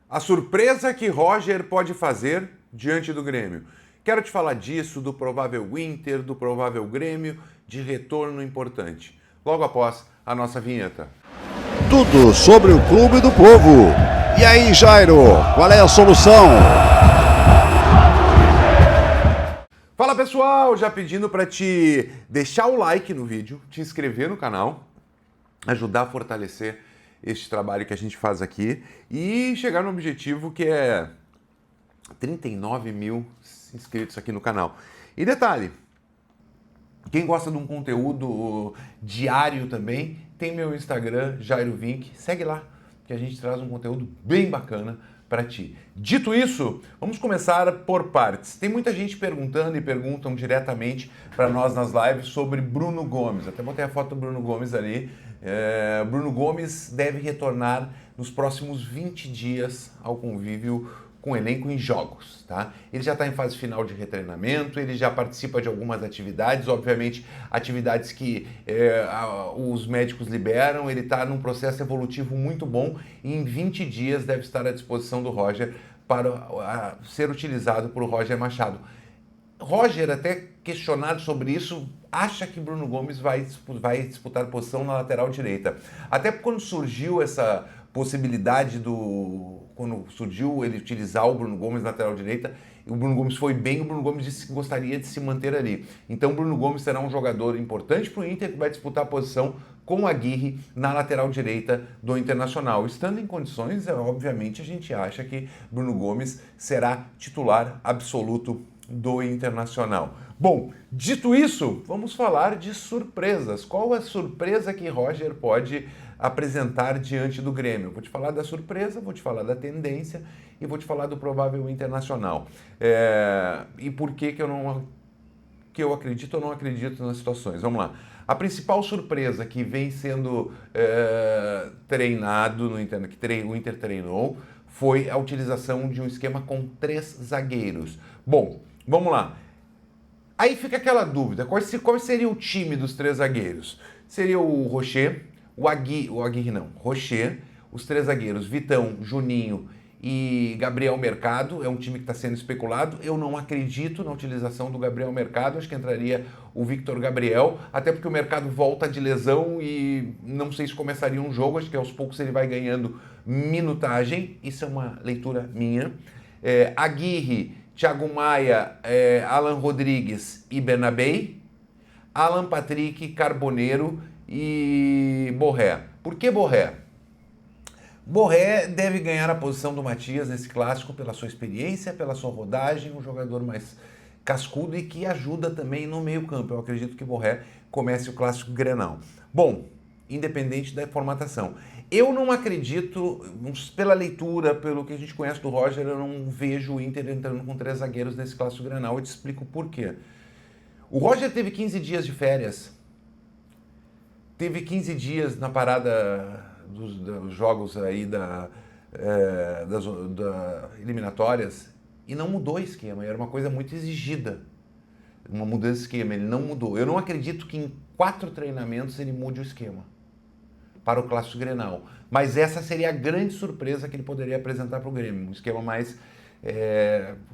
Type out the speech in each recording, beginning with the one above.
A surpresa que Roger pode fazer diante do Grêmio. Quero te falar disso, do provável Inter, do provável Grêmio, de retorno importante. Logo após a nossa vinheta. Tudo sobre o Clube do Povo. E aí, Jairo, qual é a solução? Fala pessoal, já pedindo para te deixar o like no vídeo, te inscrever no canal, ajudar a fortalecer este trabalho que a gente faz aqui e chegar no objetivo que é 39 mil inscritos aqui no canal. E detalhe, quem gosta de um conteúdo diário também, tem meu Instagram, Jairo Vink, segue lá, que a gente traz um conteúdo bem bacana para ti. Dito isso, vamos começar por partes. Tem muita gente perguntando e perguntam diretamente para nós nas lives sobre Bruno Gomes. Até botei a foto do Bruno Gomes ali. Bruno Gomes deve retornar nos próximos 20 dias ao convívio com o elenco em jogos, tá? Ele já está em fase final de retreinamento, ele já participa de algumas atividades, obviamente atividades que os médicos liberam, ele está num processo evolutivo muito bom e em 20 dias deve estar à disposição do Roger para ser utilizado por Roger Machado. Roger, até questionado sobre isso, acha que Bruno Gomes vai disputar posição na lateral direita. Até quando surgiu essa possibilidade quando surgiu ele utilizar o Bruno Gomes na lateral direita, o Bruno Gomes foi bem, o Bruno Gomes disse que gostaria de se manter ali. Então o Bruno Gomes será um jogador importante para o Inter, que vai disputar a posição com o Aguirre na lateral direita do Internacional. Estando em condições, obviamente a gente acha que Bruno Gomes será titular absoluto do Internacional. Bom, dito isso, vamos falar de surpresas. Qual a surpresa que Roger pode apresentar diante do Grêmio? Vou te falar da surpresa, vou te falar da tendência e vou te falar do provável Internacional. E por que eu acredito ou não acredito nas situações. Vamos lá. A principal surpresa que vem sendo treinado no Inter, o Inter treinou, foi a utilização de um esquema com 3 zagueiros. Bom, vamos lá. Aí fica aquela dúvida, qual seria o time dos 3 zagueiros? Seria o Rocher, Rocher, os 3 zagueiros, Vitão, Juninho e Gabriel Mercado, é um time que está sendo especulado. Eu não acredito na utilização do Gabriel Mercado, acho que entraria o Victor Gabriel, até porque o Mercado volta de lesão e não sei se começaria um jogo, acho que aos poucos ele vai ganhando minutagem, isso é uma leitura minha. Aguirre, Thiago Maia, Alan Rodrigues e Bernabei, Alan Patrick, Carboneiro e Borré. Por que Borré? Borré deve ganhar a posição do Matias nesse clássico pela sua experiência, pela sua rodagem, um jogador mais cascudo e que ajuda também no meio-campo. Eu acredito que Borré comece o clássico Grenal. Bom, independente da formatação. Eu não acredito, pela leitura, pelo que a gente conhece do Roger, eu não vejo o Inter entrando com 3 zagueiros nesse clássico Grenal. Eu te explico por quê. O Roger teve 15 dias de férias, teve 15 dias na parada dos jogos aí das eliminatórias e não mudou o esquema, era uma coisa muito exigida, uma mudança de esquema, ele não mudou. Eu não acredito que em 4 treinamentos ele mude o esquema para o Clássico Grenal, mas essa seria a grande surpresa que ele poderia apresentar para o Grêmio, um esquema mais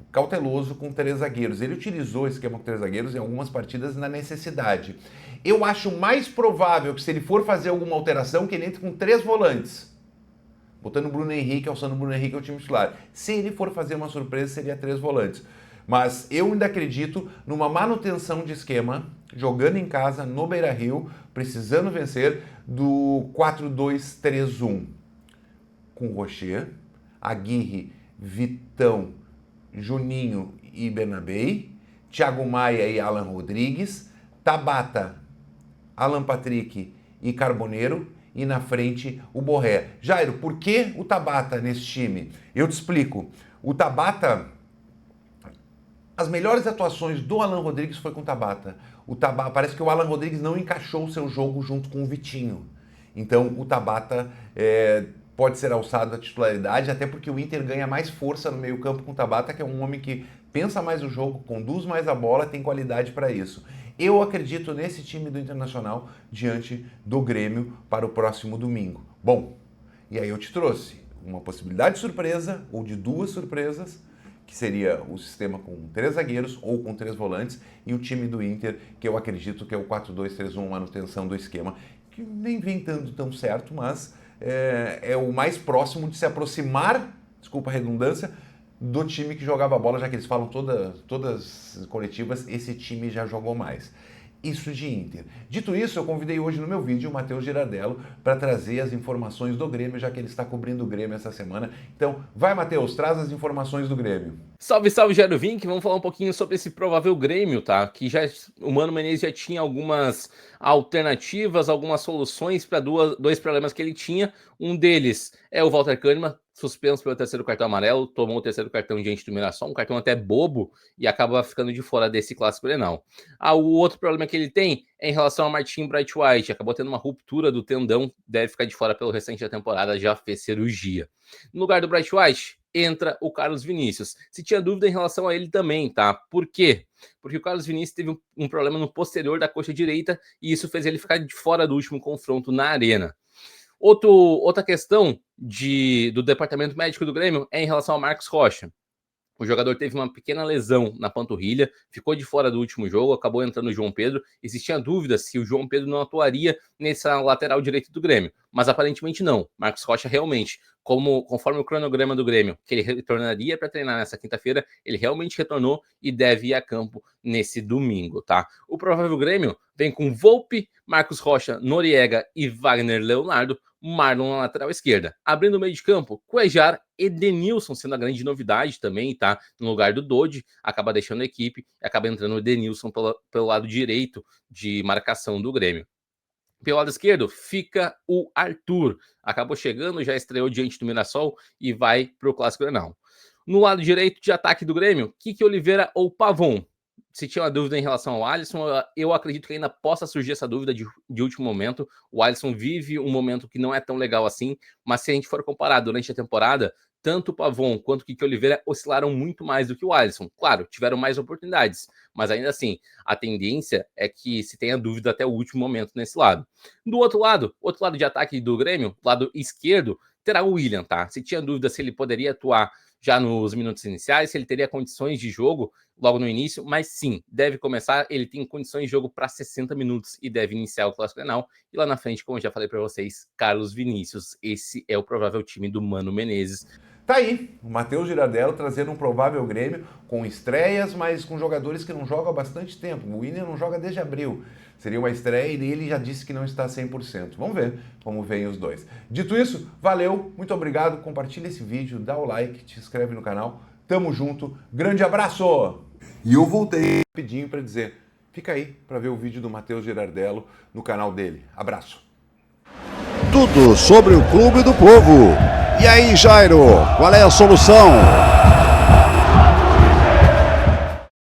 cauteloso com 3 zagueiros. Ele utilizou esse esquema com 3 zagueiros em algumas partidas na necessidade. Eu acho mais provável que se ele for fazer alguma alteração, que ele entre com 3 volantes, botando o Bruno Henrique, alçando o Bruno Henrique ao time titular. Se ele for fazer uma surpresa, seria 3 volantes. Mas eu ainda acredito numa manutenção de esquema, jogando em casa, no Beira-Rio, precisando vencer, do 4-2-3-1. Com Rocher, Aguirre, Vitão, Juninho e Bernabei, Thiago Maia e Alan Rodrigues, Tabata, Alan Patrick e Carboneiro, e na frente o Borré. Jairo, por que o Tabata nesse time? Eu te explico. O Tabata, as melhores atuações do Alan Rodrigues foi com o Tabata. Parece que o Alan Rodrigues não encaixou o seu jogo junto com o Vitinho. Então o Tabata pode ser alçado à titularidade, até porque o Inter ganha mais força no meio-campo com o Tabata, que é um homem que pensa mais o jogo, conduz mais a bola, tem qualidade para isso. Eu acredito nesse time do Internacional diante do Grêmio para o próximo domingo. Bom, e aí eu te trouxe uma possibilidade de surpresa ou de duas surpresas, que seria o sistema com 3 zagueiros ou com 3 volantes, e o time do Inter, que eu acredito que é o 4-2-3-1, manutenção do esquema, que nem vem tanto tão certo, mas é o mais próximo de se aproximar, desculpa a redundância, do time que jogava bola, já que eles falam todas as coletivas, esse time já jogou mais. Isso de Inter. Dito isso, eu convidei hoje no meu vídeo o Matheus Girardello para trazer as informações do Grêmio, já que ele está cobrindo o Grêmio essa semana. Então, vai, Matheus, traz as informações do Grêmio. Salve, salve, Jairo Vink. Vamos falar um pouquinho sobre esse provável Grêmio, tá? Que o Mano Menezes já tinha algumas alternativas, algumas soluções para dois problemas que ele tinha. Um deles é o Walter Kahneman, suspenso pelo 3º cartão amarelo, tomou o 3º cartão diante do Mirassol, um cartão até bobo, e acaba ficando de fora desse clássico Grenal. O outro problema que ele tem é em relação a Martin Bright White, acabou tendo uma ruptura do tendão, deve ficar de fora pelo restante da temporada, já fez cirurgia. No lugar do Bright White, entra o Carlos Vinícius. Se tinha dúvida em relação a ele também, tá? Por quê? Porque o Carlos Vinícius teve um problema no posterior da coxa direita, e isso fez ele ficar de fora do último confronto na Arena. Outra questão do departamento médico do Grêmio é em relação ao Marcos Rocha. O jogador teve uma pequena lesão na panturrilha, ficou de fora do último jogo, acabou entrando o João Pedro. Existia dúvida se o João Pedro não atuaria nessa lateral direita do Grêmio, mas aparentemente não. Marcos Rocha realmente, conforme o cronograma do Grêmio, que ele retornaria para treinar nessa quinta-feira, ele realmente retornou e deve ir a campo nesse domingo, tá? O provável Grêmio vem com Volpi, Marcos Rocha, Noriega e Wagner Leonardo, Marlon na lateral esquerda. Abrindo o meio de campo, Cuejar e Denilson sendo a grande novidade também, tá? No lugar do Dodi, acaba deixando a equipe e acaba entrando o Denilson pelo lado direito de marcação do Grêmio. Pelo lado esquerdo fica o Arthur. Acabou chegando, já estreou diante do Mirassol e vai para o Clássico Grenal. No lado direito de ataque do Grêmio, Kiki Oliveira ou Pavon. Se tinha uma dúvida em relação ao Alisson, eu acredito que ainda possa surgir essa dúvida de último momento. O Alisson vive um momento que não é tão legal assim, mas se a gente for comparar durante a temporada, tanto o Pavon quanto o Kiki Oliveira oscilaram muito mais do que o Alisson. Claro, tiveram mais oportunidades, mas ainda assim, a tendência é que se tenha dúvida até o último momento nesse lado. Do outro lado de ataque do Grêmio, lado esquerdo, terá o William, tá? Se tinha dúvida se ele poderia atuar já nos minutos iniciais, se ele teria condições de jogo logo no início, mas sim, deve começar, ele tem condições de jogo para 60 minutos e deve iniciar o Clássico Grenal. E lá na frente, como eu já falei para vocês, Carlos Vinícius, esse é o provável time do Mano Menezes. Tá aí, o Matheus Girardello trazendo um provável Grêmio com estreias, mas com jogadores que não jogam há bastante tempo. O William não joga desde abril. Seria uma estreia e ele já disse que não está 100%. Vamos ver como vem os dois. Dito isso, valeu, muito obrigado. Compartilha esse vídeo, dá o like, te inscreve no canal. Tamo junto, grande abraço! E eu voltei rapidinho para dizer, fica aí para ver o vídeo do Matheus Girardello no canal dele. Abraço! Tudo sobre o Clube do Povo. E aí, Jairo, qual é a solução?